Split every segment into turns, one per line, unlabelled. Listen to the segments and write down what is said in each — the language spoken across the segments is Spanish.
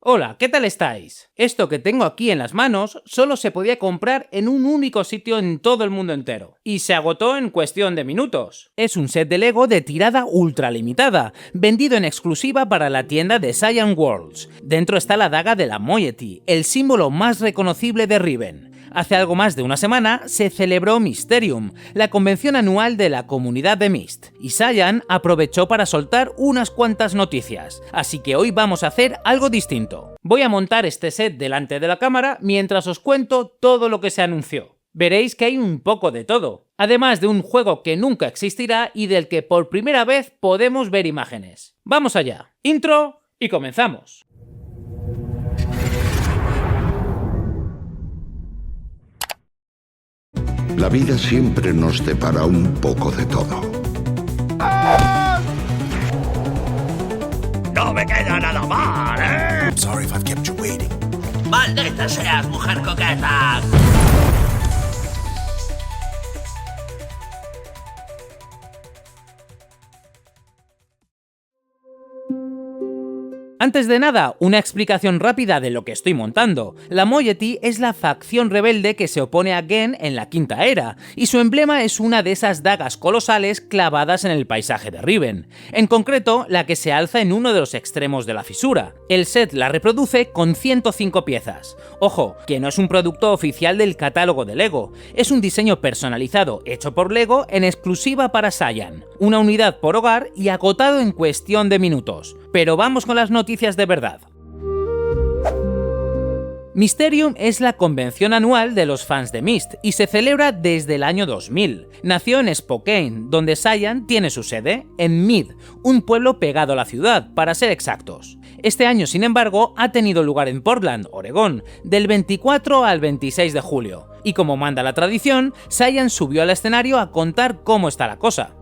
Hola, ¿qué tal estáis? Esto que tengo aquí en las manos solo se podía comprar en un único sitio en todo el mundo entero, y se agotó en cuestión de minutos. Es un set de Lego de tirada ultra limitada, vendido en exclusiva para la tienda de Cyan Worlds. Dentro está la daga de la Moiety, el símbolo más reconocible de Riven. Hace algo más de una semana se celebró Mysterium, la convención anual de la comunidad de Myst, y Cyan aprovechó para soltar unas cuantas noticias, así que hoy vamos a hacer algo distinto. Voy a montar este set delante de la cámara mientras os cuento todo lo que se anunció. Veréis que hay un poco de todo, además de un juego que nunca existirá y del que por primera vez podemos ver imágenes. ¡Vamos allá! Intro y comenzamos.
La vida siempre nos depara un poco de todo.
¡No me queda nada mal, eh!
I'm sorry if I've kept you waiting.
¡Maldita seas, mujer coqueta!
Antes de nada, una explicación rápida de lo que estoy montando. La Moiety es la facción rebelde que se opone a Genn en la Quinta Era, y su emblema es una de esas dagas colosales clavadas en el paisaje de Riven, en concreto la que se alza en uno de los extremos de la fisura. El set la reproduce con 105 piezas. Ojo, que no es un producto oficial del catálogo de Lego, es un diseño personalizado hecho por Lego en exclusiva para Cyan, una unidad por hogar y agotado en cuestión de minutos. Pero vamos con las noticias de verdad. Mysterium es la convención anual de los fans de Myst y se celebra desde el año 2000. Nació en Spokane, donde Cyan tiene su sede, en Mead, un pueblo pegado a la ciudad, para ser exactos. Este año, sin embargo, ha tenido lugar en Portland, Oregón, del 24 al 26 de julio. Y como manda la tradición, Cyan subió al escenario a contar cómo está la cosa.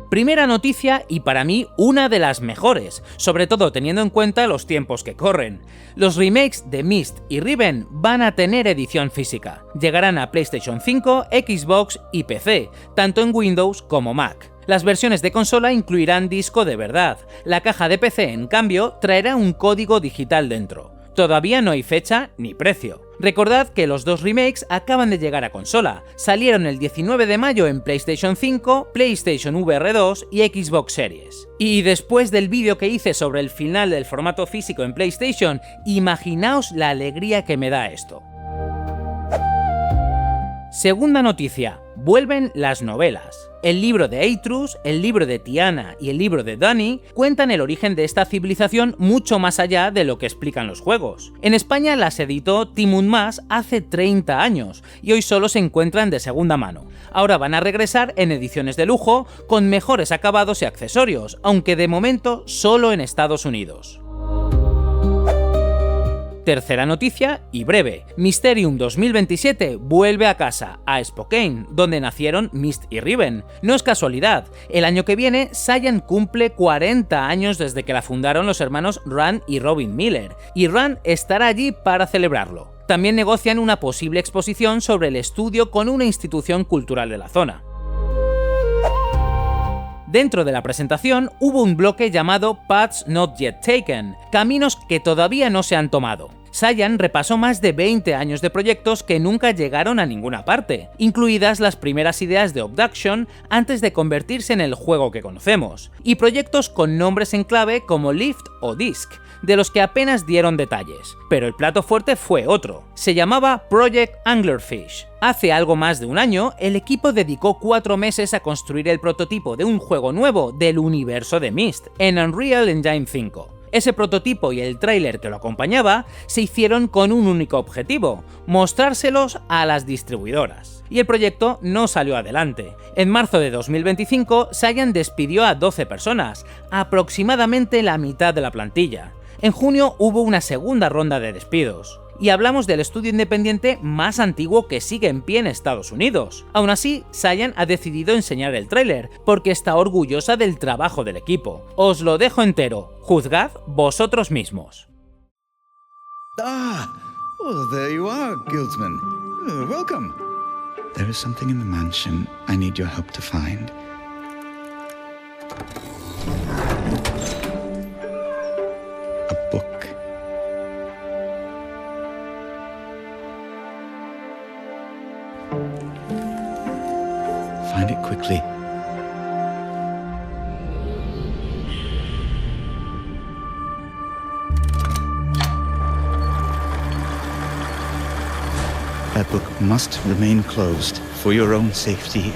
Primera noticia y para mí una de las mejores, sobre todo teniendo en cuenta los tiempos que corren. Los remakes de Myst y Riven van a tener edición física. Llegarán a PlayStation 5, Xbox y PC, tanto en Windows como Mac. Las versiones de consola incluirán disco de verdad. La caja de PC, en cambio, traerá un código digital dentro. Todavía no hay fecha ni precio. Recordad que los dos remakes acaban de llegar a consola, salieron el 19 de mayo en PlayStation 5, PlayStation VR 2 y Xbox Series. Y después del vídeo que hice sobre el final del formato físico en PlayStation, imaginaos la alegría que me da esto. Segunda noticia, vuelven las novelas. El libro de Eitrus, el libro de Tiana y el libro de Dani cuentan el origen de esta civilización mucho más allá de lo que explican los juegos. En España las editó Timun Mas hace 30 años y hoy solo se encuentran de segunda mano. Ahora van a regresar en ediciones de lujo con mejores acabados y accesorios, aunque de momento solo en Estados Unidos. Tercera noticia y breve. Mysterium 2027 vuelve a casa, a Spokane, donde nacieron Myst y Riven. No es casualidad, el año que viene Cyan cumple 40 años desde que la fundaron los hermanos Rand y Robin Miller, y Rand estará allí para celebrarlo. También negocian una posible exposición sobre el estudio con una institución cultural de la zona. Dentro de la presentación hubo un bloque llamado Paths Not Yet Taken, caminos que todavía no se han tomado. Cyan repasó más de 20 años de proyectos que nunca llegaron a ninguna parte, incluidas las primeras ideas de Obduction antes de convertirse en el juego que conocemos, y proyectos con nombres en clave como Lift o Disc, de los que apenas dieron detalles. Pero el plato fuerte fue otro, se llamaba Project Anglerfish. Hace algo más de un año, el equipo dedicó 4 meses a construir el prototipo de un juego nuevo del universo de Myst, en Unreal Engine 5. Ese prototipo y el tráiler que lo acompañaba se hicieron con un único objetivo, mostrárselos a las distribuidoras. Y el proyecto no salió adelante. En marzo de 2025, Cyan despidió a 12 personas, aproximadamente la mitad de la plantilla. En junio hubo una segunda ronda de despidos. Y hablamos del estudio independiente más antiguo que sigue en pie en Estados Unidos. Aún así, Cyan ha decidido enseñar el tráiler, porque está orgullosa del trabajo del equipo. Os lo dejo entero, juzgad vosotros mismos.
Well, there you are, Guildsman. Welcome. There is something in the mansion I need your help to find. a book. Find it quickly. That book must remain closed for your own safety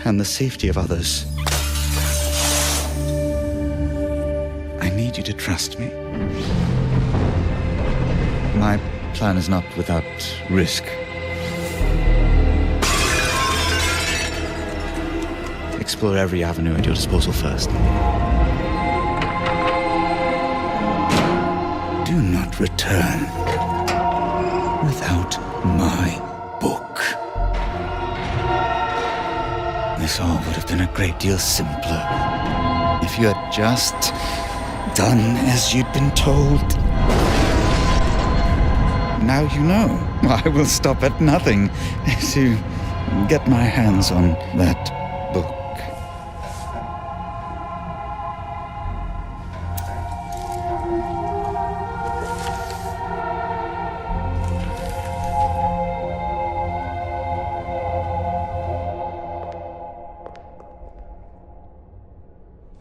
and the safety of others. I need you to trust me. My plan is not without risk. Explore every avenue at your disposal first. Do not return without my book. This all would have been a great deal simpler if you had just done as you'd been told. Now you know. I will stop at nothing to get my hands on that book.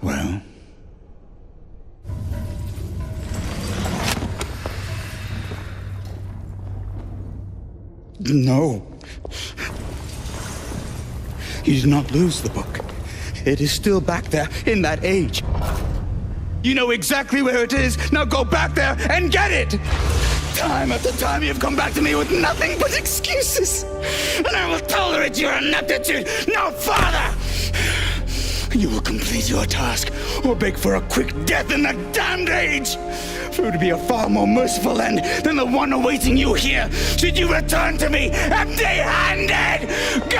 Well, no. You did not lose the book. It is still back there in that age. You know exactly where it is. Now go back there and get it! Time after time you've come back to me with nothing but excuses. And I will tolerate your ineptitude no further! You will complete your task or beg for a quick death in that damned age. For it would be a far more merciful end than the one awaiting you here should you return to me empty-handed! Go!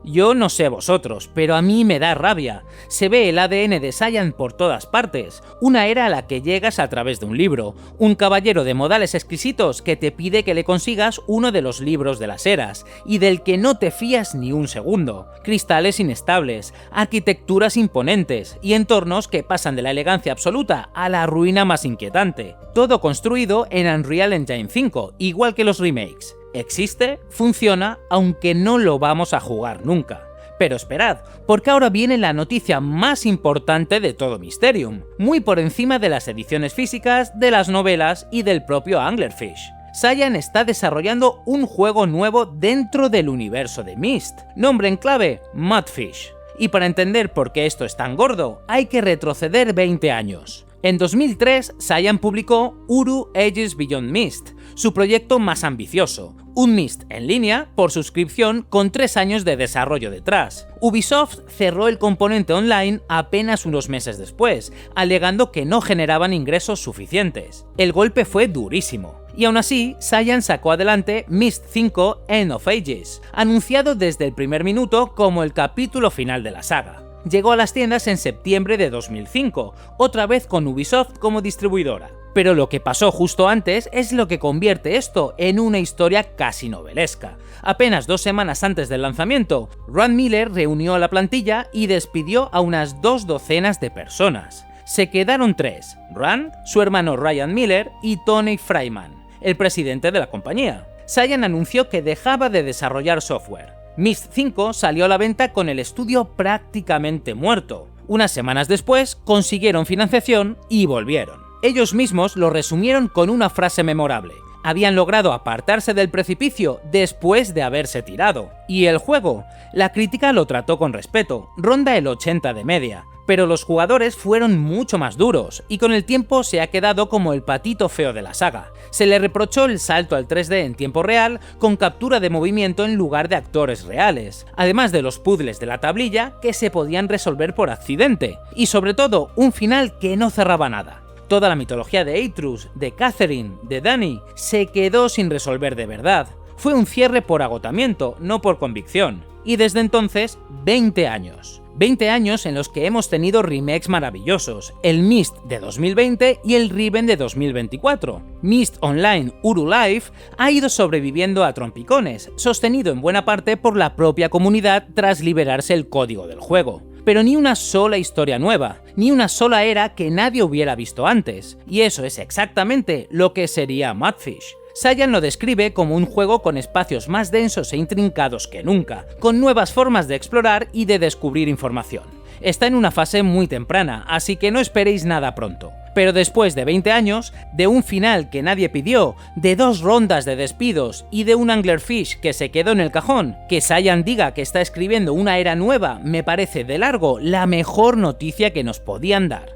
Yo no sé vosotros, pero a mí me da rabia. Se ve el ADN de Cyan por todas partes, una era a la que llegas a través de un libro, un caballero de modales exquisitos que te pide que le consigas uno de los libros de las eras, y del que no te fías ni un segundo, cristales inestables, arquitecturas imponentes, y entornos que pasan de la elegancia absoluta a la ruina más inquietante, todo construido en Unreal Engine 5, igual que los remakes. Existe, funciona, aunque no lo vamos a jugar nunca. Pero esperad, porque ahora viene la noticia más importante de todo Mysterium, muy por encima de las ediciones físicas, de las novelas y del propio Anglerfish. Cyan está desarrollando un juego nuevo dentro del universo de Myst, nombre en clave Mudfish. Y para entender por qué esto es tan gordo, hay que retroceder 20 años. En 2003, Cyan publicó Uru Ages Beyond Myst, su proyecto más ambicioso, un Myst en línea, por suscripción, con 3 años de desarrollo detrás. Ubisoft cerró el componente online apenas unos meses después, alegando que no generaban ingresos suficientes. El golpe fue durísimo. Y aún así, Cyan sacó adelante Myst 5 End of Ages, anunciado desde el primer minuto como el capítulo final de la saga. Llegó a las tiendas en septiembre de 2005, otra vez con Ubisoft como distribuidora. Pero lo que pasó justo antes es lo que convierte esto en una historia casi novelesca. Apenas 2 semanas antes del lanzamiento, Rand Miller reunió a la plantilla y despidió a unas 2 docenas de personas. Se quedaron 3, Rand, su hermano Ryan Miller y Tony Freiman, el presidente de la compañía. Cyan anunció que dejaba de desarrollar software. Myst 5 salió a la venta con el estudio prácticamente muerto. Unas semanas después consiguieron financiación y volvieron. Ellos mismos lo resumieron con una frase memorable: habían logrado apartarse del precipicio después de haberse tirado. ¿Y el juego? La crítica lo trató con respeto, ronda el 80 de media, pero los jugadores fueron mucho más duros, y con el tiempo se ha quedado como el patito feo de la saga. Se le reprochó el salto al 3D en tiempo real, con captura de movimiento en lugar de actores reales, además de los puzzles de la tablilla que se podían resolver por accidente, y sobre todo un final que no cerraba nada. Toda la mitología de Atrus, de Catherine, de Dani, se quedó sin resolver de verdad. Fue un cierre por agotamiento, no por convicción. Y desde entonces, 20 años. 20 años en los que hemos tenido remakes maravillosos, el Myst de 2020 y el Riven de 2024. Myst Online Uru Life ha ido sobreviviendo a trompicones, sostenido en buena parte por la propia comunidad tras liberarse el código del juego. Pero ni una sola historia nueva, ni una sola era que nadie hubiera visto antes, y eso es exactamente lo que sería Mudfish. Cyan lo describe como un juego con espacios más densos e intrincados que nunca, con nuevas formas de explorar y de descubrir información. Está en una fase muy temprana, así que no esperéis nada pronto. Pero después de 20 años, de un final que nadie pidió, de 2 rondas de despidos y de un Anglerfish que se quedó en el cajón, que Cyan diga que está escribiendo una era nueva me parece de largo la mejor noticia que nos podían dar.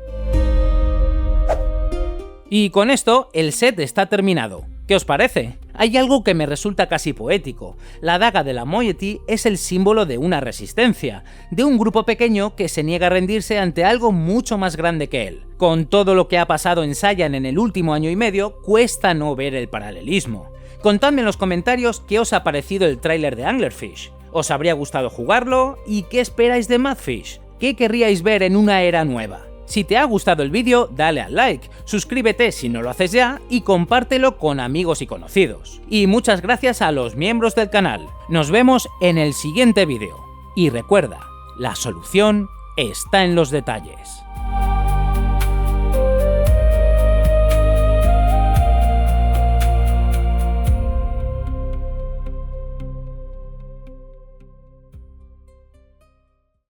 Y con esto, el set está terminado. ¿Qué os parece? Hay algo que me resulta casi poético. La daga de la moiety es el símbolo de una resistencia, de un grupo pequeño que se niega a rendirse ante algo mucho más grande que él. Con todo lo que ha pasado en Cyan en el último año y medio, cuesta no ver el paralelismo. Contadme en los comentarios qué os ha parecido el tráiler de Anglerfish. ¿Os habría gustado jugarlo? ¿Y qué esperáis de Mudfish? ¿Qué querríais ver en una era nueva? Si te ha gustado el vídeo, dale al like, suscríbete si no lo haces ya y compártelo con amigos y conocidos. Y muchas gracias a los miembros del canal. Nos vemos en el siguiente vídeo. Y recuerda, la solución está en los detalles.